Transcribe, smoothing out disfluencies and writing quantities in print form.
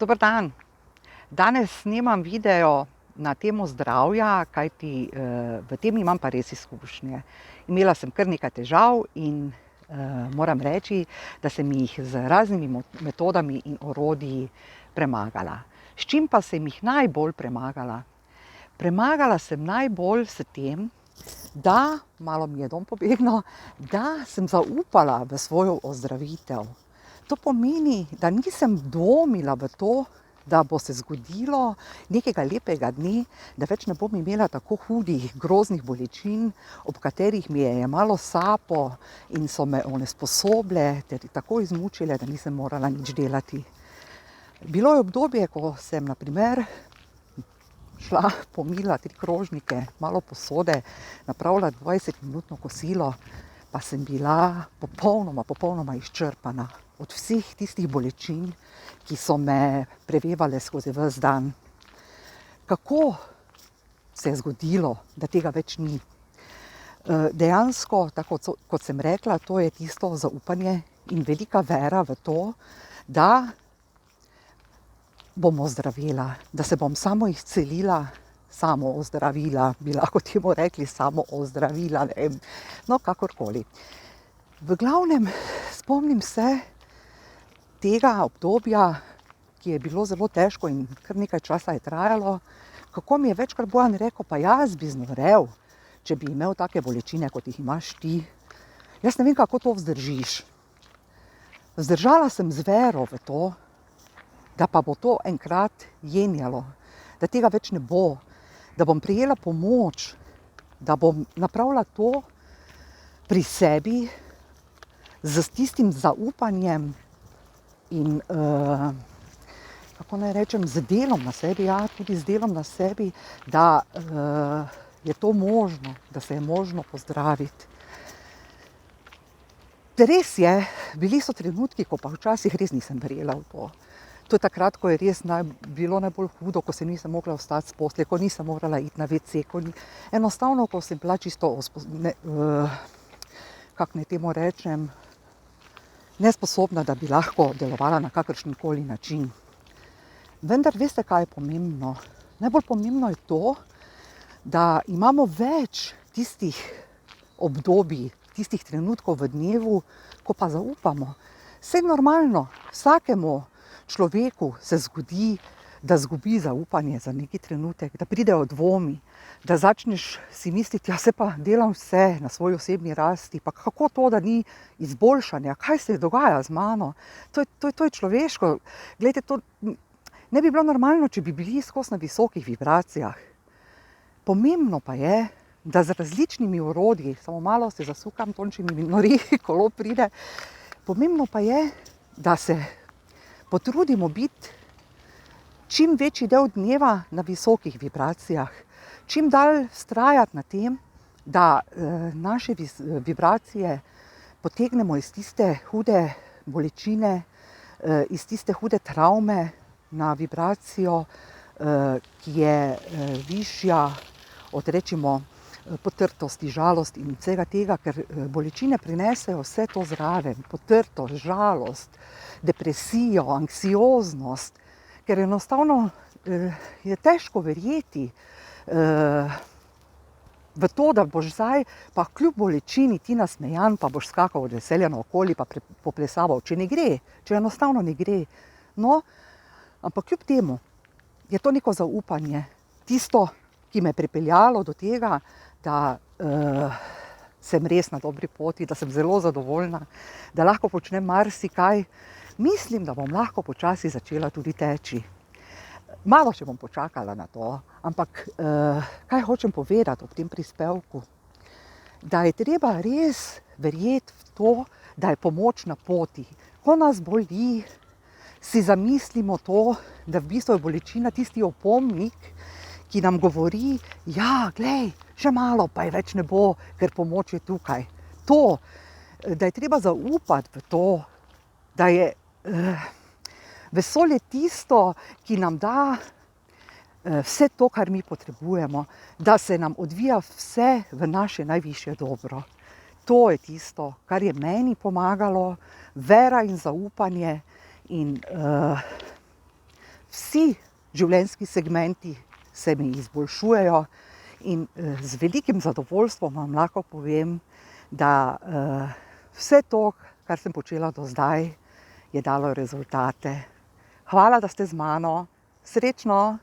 Dober dan. Danes snemam video na temo zdravja, kajti v tem imam pa res izkušnje. Imela sem kar nekaj težav in moram reči, da sem jih z raznimi metodami in orodji premagala. S čim pa sem jih najbolj premagala? Premagala sem najbolj s tem, da, malo mi je dom pobegnil, da sem zaupala v svojo ozdravitev. To pomeni, da nisem dvomila v to, da bo se zgodilo nekega lepega dne, da več ne bom imela tako hudih, groznih bolečin, ob katerih mi je jemalo sapo in so me onesposobile ter tako izmučile, da nisem morala nič delati. Bilo je obdobje, ko sem na primer šla pomila 3 krožnike, malo posode, napravila 20-minutno kosilo, pa sem bila popolnoma izčrpana od vseh tistih bolečin, ki so me prevevale skozi ves dan. Kako se je zgodilo, da tega več ni? Dejansko, tako kot sem rekla, to je tisto zaupanje in velika vera v to, da bom ozdravela, da se bom samo izcelila, samo ozdravila, bi lahko temu rekli, samo ozdravila, ne vem, no kakorkoli. V glavnem, spomnim se tega obdobja, ki je bilo zelo težko in kar nekaj časa je trajalo, kako mi je večkrat Bojan rekel, pa jaz bi znorel, če bi imel take bolečine, kot jih imaš ti. Jaz ne vem, kako to vzdržiš. Vzdržala sem z vero v to, da pa bo to enkrat jenjalo, da tega več ne bo, da bom prejela pomoč, da bom napravila to pri sebi z tistim zaupanjem in, kako naj rečem, z delom na sebi, ja, tudi z delom na sebi, da je to možno, da se je možno pozdraviti. Res je, bili so trenutki, ko pa včasih res nisem verjela v to. To je takrat, ko je res bilo najbolj hudo, ko se nisem mogla vstati s postelje, ko nisem morala iti na WC, enostavno, ko sem bila čisto, kako naj temu rečem, nesposobna, da bi lahko delovala na kakršenkoli način. Vendar veste, kaj je pomembno? Najbolj pomembno je to, da imamo več tistih obdobij, tistih trenutkov v dnevu, ko pa zaupamo. Vse normalno, vsakemu človeku se zgodi, da zgubi zaupanje za neki trenutek, da pridejo dvomi, da začneš si misliti, ja, se pa delam vse na svoji osebni rasti, pa kako to, da ni izboljšanja, kaj se dogaja z mano, to je človeško. Glejte, to ne bi bilo normalno, če bi bili skozi na visokih vibracijah. Pomembno pa je, da z različnimi orodji, samo malo se zasukam, Tonči mi nori, kolo pride, pomembno pa je, da se potrudimo biti čim večji del dneva na visokih vibracijah, čim dalj vztrajati na tem, da naše vibracije potegnemo iz tiste hude bolečine, iz tiste hude travme na vibracijo, ki je višja od, rečimo, potrtosti, žalosti in vsega tega, ker bolečine prinesejo vse to zraven, potrtost, žalost, depresijo, anksioznost, ker enostavno je težko verjeti v to, da boš zdaj pa kljub bolečini ti nasmejan, pa boš skakal od veselja naokoli, pa poplesaval, če ne gre, če enostavno ne gre. No, ampak kljub temu je to neko zaupanje, tisto, ki me je pripeljalo do tega, da sem res na dobri poti, da sem zelo zadovoljna, da lahko počnem marsikaj. Mislim, da bom lahko počasi začela tudi teči. Malo še bom počakala na to, ampak kaj hočem povedati ob tem prispevku? Da je treba res verjeti v to, da je pomoč na poti. Ko nas boli, si zamislimo to, da v bistvu je bolečina tisti opomnik, ki nam govori, ja, glej, še malo, pa je več ne bo, ker pomoč je tukaj. To, da je treba zaupati v to, da je vesolje tisto, ki nam da vse to, kar mi potrebujemo, da se nam odvija vse v naše najvišje dobro. To je tisto, kar je meni pomagalo, vera in zaupanje in vsi življenjski segmenti se mi izboljšujejo in z velikim zadovoljstvom vam lahko povem, da vse to, kar sem počela do zdaj, je dalo rezultate. Hvala, da ste z mano. Srečno!